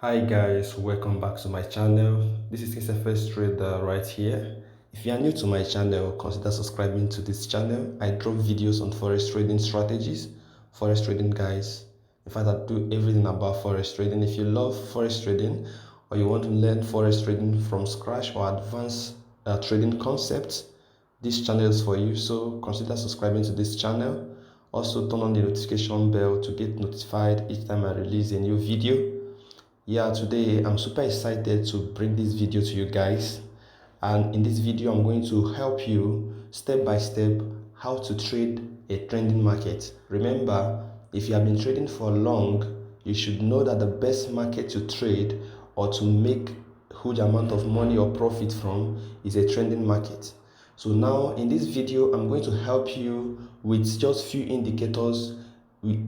Hi guys, welcome back to my channel. This is KSFS Trader right here. If you are new to my channel, consider subscribing to this channel. I drop videos on forex trading strategies, forex trading guys. In fact, I do everything about forex trading. If you love forex trading or you want to learn forex trading from scratch or advanced trading concepts, this channel is for you. So consider subscribing to this channel. Also turn on the notification bell to get notified each time I release a new video. Yeah, today I'm super excited to bring this video to you guys, and in this video I'm going to help you step by step how to trade a trending market. Remember, if you have been trading for long, you should know that the best market to trade or to make huge amount of money or profit from is a trending market. So now in this video I'm going to help you with just few indicators, with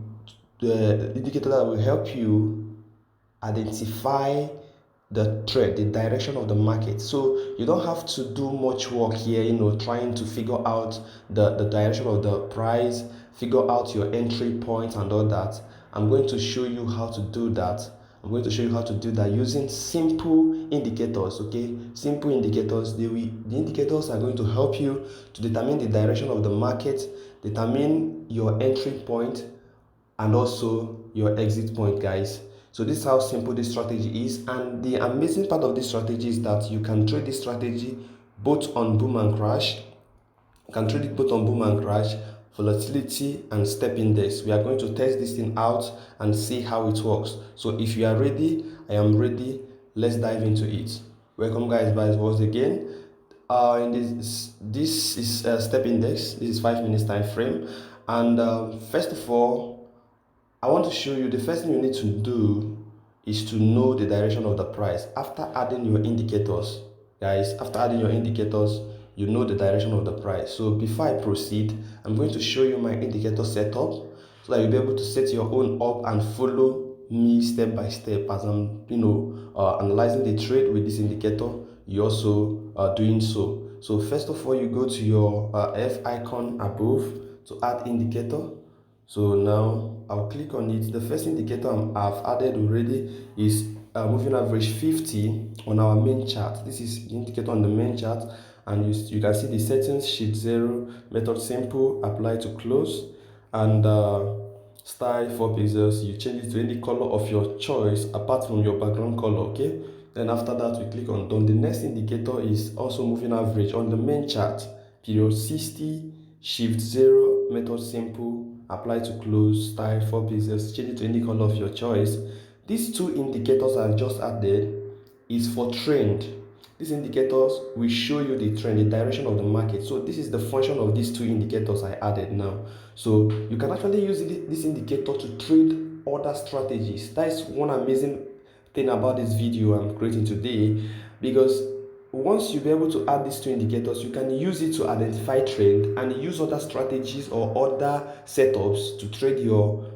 the indicator that will help you identify the trend, the direction of the market. So you don't have to do much work here, trying to figure out the direction of the price, figure out your entry point and all that. I'm going to show you how to do that. I'm going to show you how to do that using simple indicators. Okay, simple indicators. The indicators are going to help you to determine the direction of the market, determine your entry point, and also your exit point, guys. So this is how simple this strategy is, and the amazing part of this strategy is that you can trade this strategy both on boom and crash. You can trade it both on boom and crash, volatility and step index. We are going to test this thing out and see how it works. So if you are ready, I am ready. Let's dive into it. Welcome guys back once again. In this is step index. This is 5 minutes time frame, and first of all, I want to show you the first thing you need to do is to know the direction of the price. After adding your indicators, guys, after adding your indicators, you know the direction of the price. So before I proceed, I'm going to show you my indicator setup so that you'll be able to set your own up and follow me step by step as I'm, analyzing the trade with this indicator. You also are doing so. So first of all, you go to your F icon above to add indicator. So now I'll click on it. The first indicator I've added already is moving average 50 on our main chart. This is the indicator on the main chart, and you can see the settings: shift 0, method simple, apply to close, and style 4 pixels. You change it to any color of your choice apart from your background color. Okay, then after that we click on done. The next indicator is also moving average on the main chart, period 60, shift 0, method simple, apply to close, style 4 pixels, change it to any color of your choice. These two indicators I just added is for trend. These indicators will show you the trend, the direction of the market. So this is the function of these two indicators I added now. So you can actually use this indicator to trade other strategies. That is one amazing thing about this video I'm creating today, because once you be able to add these two indicators, you can use it to identify trend and use other strategies or other setups to trade your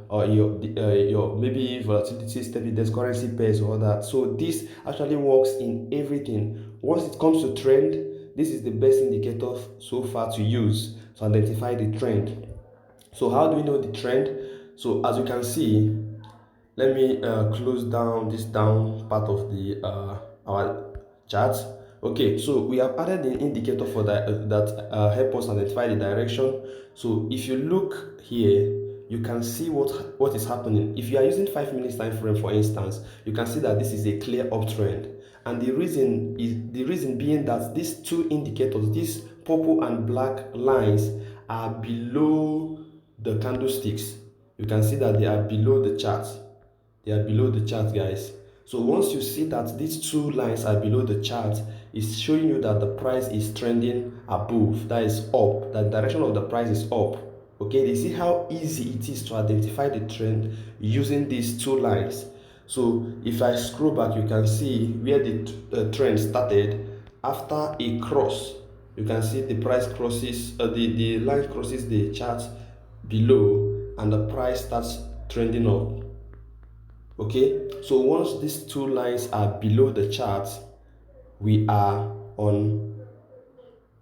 maybe volatility, step index, currency pairs, or that. So this actually works in everything. Once it comes to trend, this is the best indicator so far to use to identify the trend. So how do we know the trend? So as you can see, let me close down this down part of the our chart. Okay, so we have added an indicator for that help us identify the direction. So if you look here, you can see what is happening. If you are using 5 minutes time frame, for instance, you can see that this is a clear uptrend, and the reason being that these two indicators, these purple and black lines, are below the candlesticks. You can see that they are below the chart. They are below the chart, guys. So once you see that these two lines are below the chart, it's showing you that the price is trending above, that is up, that direction of the price is up. Okay, you see how easy it is to identify the trend using these two lines. So if I scroll back, you can see where the trend started after a cross. You can see the price crosses, the line crosses the chart below, and the price starts trending up. Okay, so once these two lines are below the chart, we are on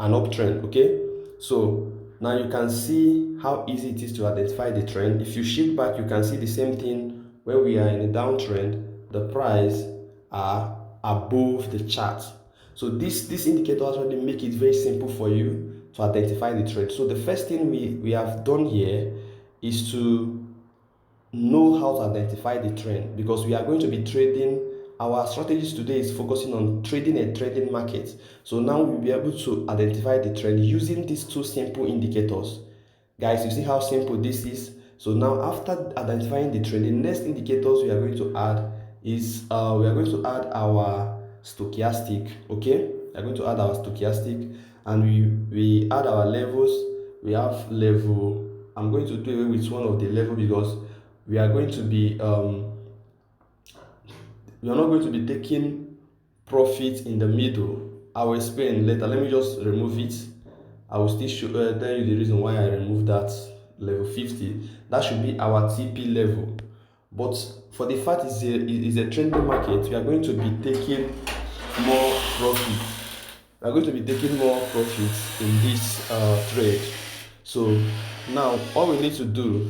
an uptrend. Okay, so now you can see how easy it is to identify the trend. If you shift back, you can see the same thing. Where we are in a downtrend, the price are above the chart. So this indicator actually make it very simple for you to identify the trend. So the first thing we have done here is to know how to identify the trend, because we are going to be trading. Our strategies today is focusing on trading a trading market. So now we'll be able to identify the trend using these two simple indicators. Guys, you see how simple this is? So now after identifying the trend, the next indicators we are going to add is we are going to add our stochastic. Okay, we are going to add our stochastic, and we add our levels. We have level. I'm going to do away with one of the level because we are going to be we are not going to be taking profit in the middle. I will explain later. Let me just remove it. I will still tell you the reason why I removed that level 50. That should be our TP level. But for the fact is a trending market, we are going to be taking more profit. We are going to be taking more profits in this trade. So now all we need to do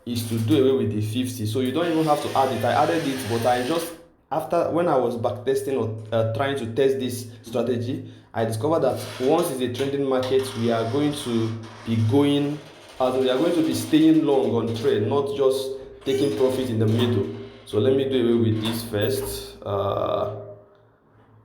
is to do away with the 50. So you don't even have to add it. I added it, but I just, after when I was back testing or trying to test this strategy, I discovered that once it's a trending market, we are going to be going as we are going to be staying long on trade, not just taking profit in the middle. So let me do away with this first.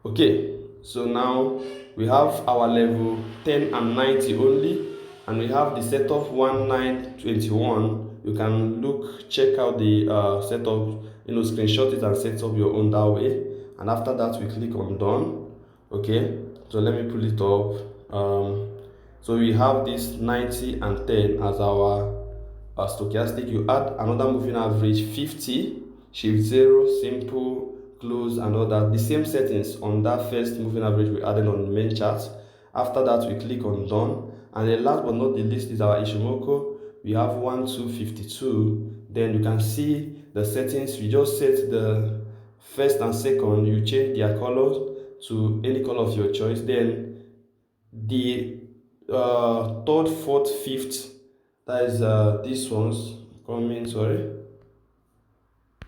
Okay, so now we have our level 10 and 90 only, and we have the setup 1921. You can check out the setup, screenshot it and set up your own that way. And after that, we click on done. Okay, so let me pull it up. So we have this 90 and 10 as our stochastic. You add another moving average 50, shift 0, simple, close, and all that. The same settings on that first moving average we added on the main chart. After that, we click on done. And the last but not the least is our Ishimoku. We have 1252. Then you can see the settings. We just set the first and second. You change their colors to any color of your choice. Then the third, fourth, fifth, that is these ones coming, sorry.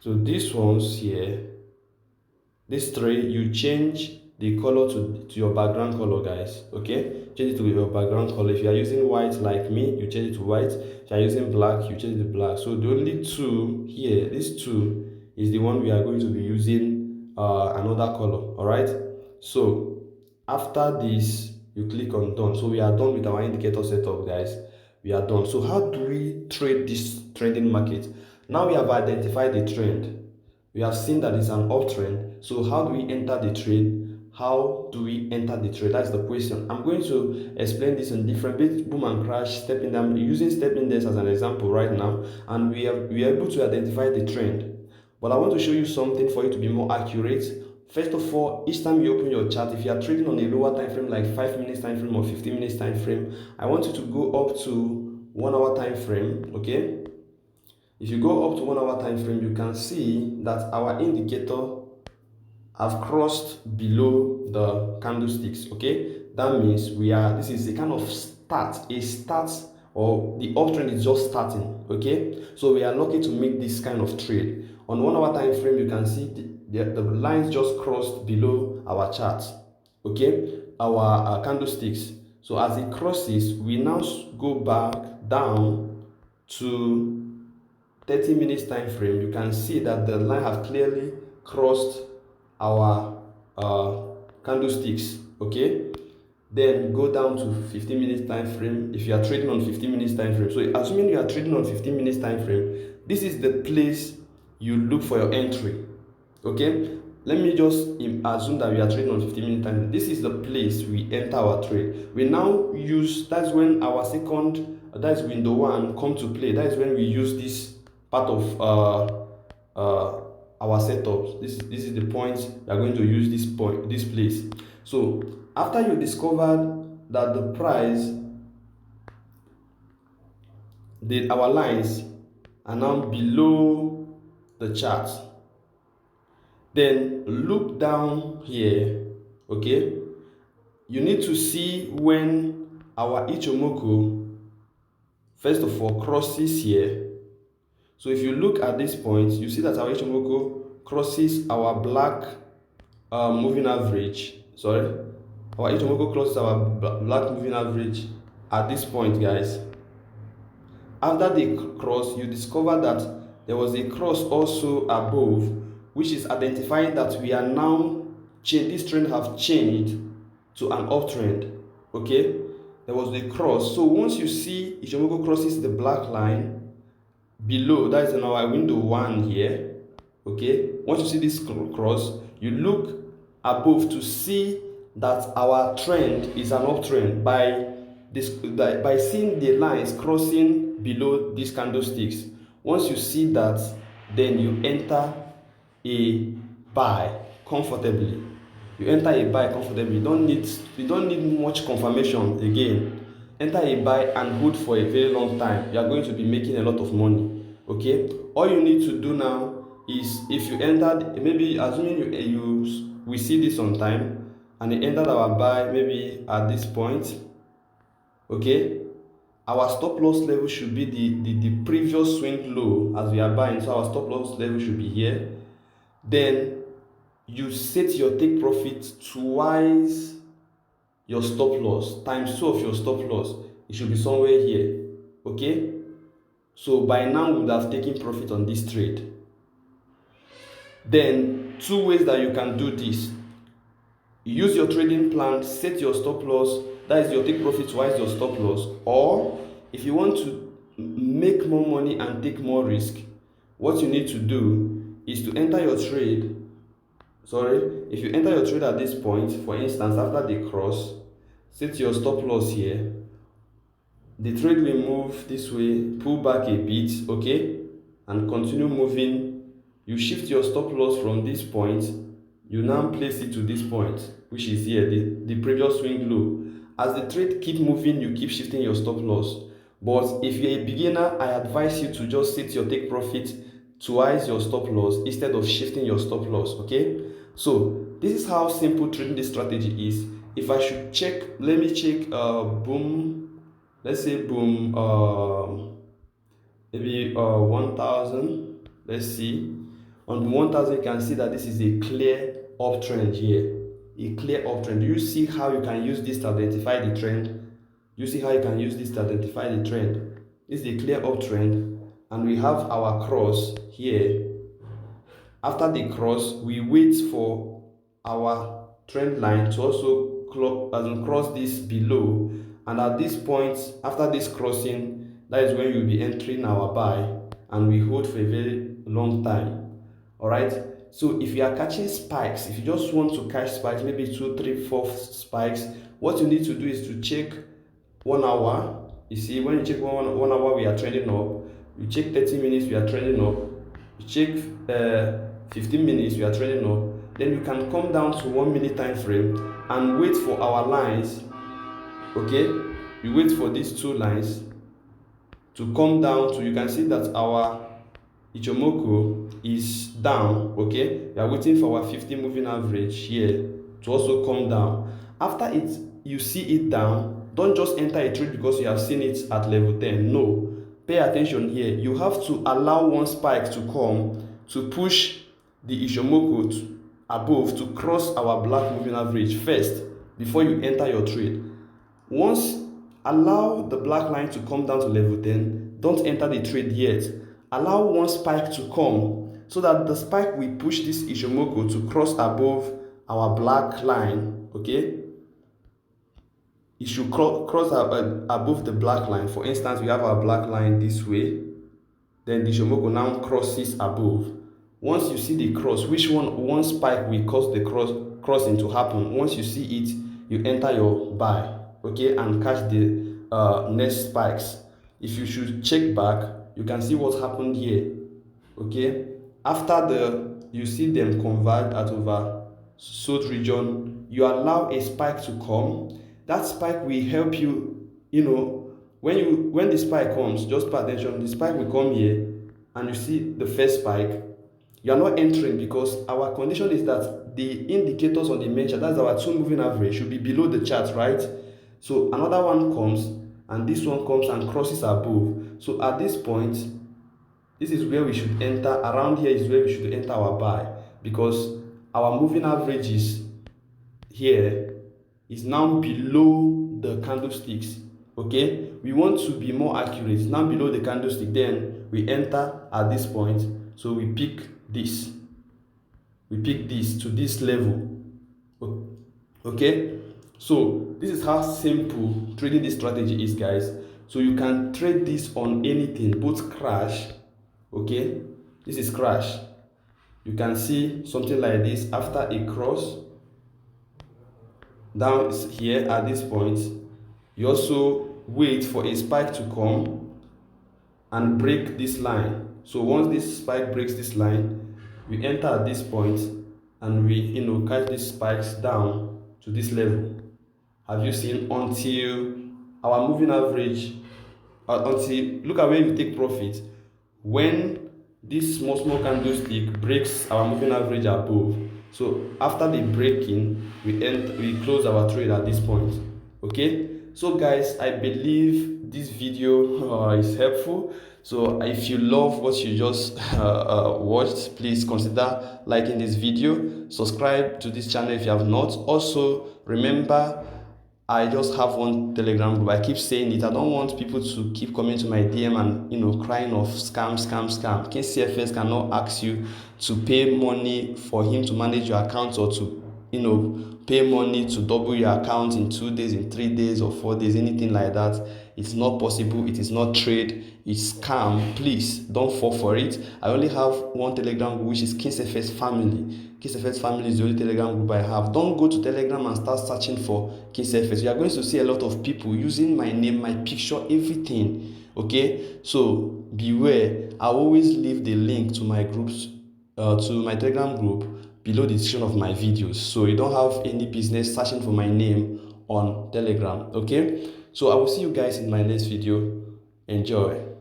So these ones here, these three, you change the color to your background color, guys. Okay, change it to your background color. If you are using white like me, you change it to white. If you are using black, you change it to black. So the only two here, these two, is the one we are going to be using another color. All right, so after this, you click on done. So we are done with our indicator setup, guys. We are done. So how do we trade this trending market? Now we have identified the trend. We have seen that it's an uptrend. So how do we enter the trade? How do we enter the trade? That's the question. I'm going to explain this in different bits, boom and crash, stepping down, using step index as an example right now, and we are able to identify the trend. But I want to show you something for you to be more accurate. First of all, each time you open your chart, if you are trading on a lower time frame like 5 minutes time frame or 15 minutes time frame, I want you to go up to 1 hour time frame. Okay, if you go up to 1 hour time frame, you can see that our indicator have crossed below the candlesticks. Okay, that means this is a kind of start, or the uptrend is just starting. Okay, so we are lucky to make this kind of trade. On 1 hour time frame, you can see the lines just crossed below our chart. Okay, our candlesticks. So as it crosses, we now go back down to 30 minutes time frame. You can see that the line has clearly crossed our candlesticks. Okay, then go down to 15 minutes time frame if you are trading on 15 minutes time frame. So assuming you are trading on 15 minutes time frame, this is the place you look for your entry. Okay, let me just assume that we are trading on 15 minute time frame. This is the place we enter our trade. We now use, that's when our second, that is window one, come to play. That is when we use this part of our setup. This is the point we are going to use this place. So after you discovered that the price, our lines are now below the chart, then look down here. Okay, you need to see when our Ichimoku first of all crosses here. So if you look at this point, you see that our Ichimoku crosses our black moving average, sorry, our Ichimoku crosses our black moving average at this point, guys. After the cross, you discover that there was a cross also above, which is identifying that we are now this trend have changed to an uptrend. Okay, there was a cross. So once you see Ichimoku crosses the black line below, that is in our window 1 here. Okay, once you see this cross, you look above to see that our trend is an uptrend by seeing the lines crossing below these candlesticks. Once you see that, then you enter a buy comfortably. You enter a buy comfortably. You don't need much confirmation again. Enter a buy and hold for a very long time. You are going to be making a lot of money. Okay, all you need to do now is, if you entered, maybe assuming we see this on time and you entered our buy maybe at this point. Okay, our stop loss level should be the previous swing low as we are buying, so our stop loss level should be here. Then you set your take profit twice your stop loss, times 2 of your stop loss. It should be somewhere here. Okay, so by now we would have taken profit on this trade. Then 2 ways that you can do this: use your trading plan, set your stop loss, that is your take profit twice your stop loss. Or if you want to make more money and take more risk, what you need to do is to enter your trade. If you enter your trade at this point, for instance, after the cross, set your stop loss here. The trade will move this way, pull back a bit, okay, and continue moving. You shift your stop loss from this point, you now place it to this point, which is here, the previous swing low. As the trade keep moving, you keep shifting your stop loss. But if you're a beginner, I advise you to just set your take profit twice your stop loss instead of shifting your stop loss. Okay, so this is how simple trading this strategy is. If I should check, let me check boom, let's say boom, maybe 1000. Let's see. On 1000, you can see that this is a clear uptrend here. A clear uptrend. Do you see how you can use this to identify the trend? You see how you can use this to identify the trend? This is a clear uptrend, and we have our cross here. After the cross, we wait for our trend line to also cross this below, and at this point, after this crossing, that is when you'll be entering our buy, and we hold for a very long time. All right, so if you are catching spikes, if you just want to catch spikes, maybe 2, 3, 4 spikes, what you need to do is to check 1 hour. You see, when you check 1 hour, we are trending up. You check 30 minutes, we are trending up. You check 15 minutes, we are trending up. Then you can come down to 1 minute time frame and wait for our lines. Okay, you wait for these 2 lines to come down to, you can see that our Ichimoku is down. Okay, we are waiting for our 50 moving average here to also come down. After you see it down, don't just enter a trade because you have seen it at level 10. No, pay attention here. You have to allow one spike to come to push the Ichimoku above to cross our black moving average first before you enter your trade. Once allow the black line to come down to level 10, don't enter the trade yet. Allow one spike to come so that the spike will push this Ichimoku to cross above our black line. Okay, it should cross above the black line. For instance, we have our black line this way, then the Ichimoku now crosses above. Once you see the cross, one spike will cause the crossing to happen. Once you see it, you enter your buy, okay, and catch the next spikes. If you should check back, you can see what happened here. Okay, after you see them converge at over sold region, you allow a spike to come. That spike will help you, when the spike comes, just pay attention. The spike will come here and you see the first spike. You are not entering because our condition is that the indicators on the main chart, that's our 2 moving average, should be below the chart, right? So another one comes and this one comes and crosses above. So at this point, this is where we should enter. Around here is where we should enter our buy. because our moving averages here is now below the candlesticks. Okay, we want to be more accurate. It's now below the candlestick, then we enter at this point. So we pick this, to this level. Okay, so this is how simple trading this strategy is, guys. So you can trade this on anything, both crash. Okay, this is crash. You can see something like this after a cross down here at this point. You also wait for a spike to come and break this line. So once this spike breaks this line, we enter at this point and we catch these spikes down to this level. Have you seen? Until our moving average, until, look at where you take profit when this small candlestick breaks our moving average above. So after the breaking, we close our trade at this point. Okay, so guys, I believe this video is helpful. So if you love what you just watched, please consider liking this video, subscribe to this channel if you have not. Also remember, I just have one Telegram group. I keep saying it. I don't want people to keep coming to my DM and crying of scam. KCFS cannot ask you to pay money for him to manage your account, or to pay money to double your account in 2 days, in 3 days, or 4 days, anything like that. It's not possible. It is not trade. It's scam. Please don't fall for it. I only have one Telegram group, which is KCFS Family. KCFS Family is the only Telegram group I have. Don't go to Telegram and start searching for KCFS. You are going to see a lot of people using my name, my picture, everything. Okay, so beware. I always leave the link to my groups, to my Telegram group, below the description of my videos, so you don't have any business searching for my name on Telegram. Okay, so I will see you guys in my next video. Enjoy.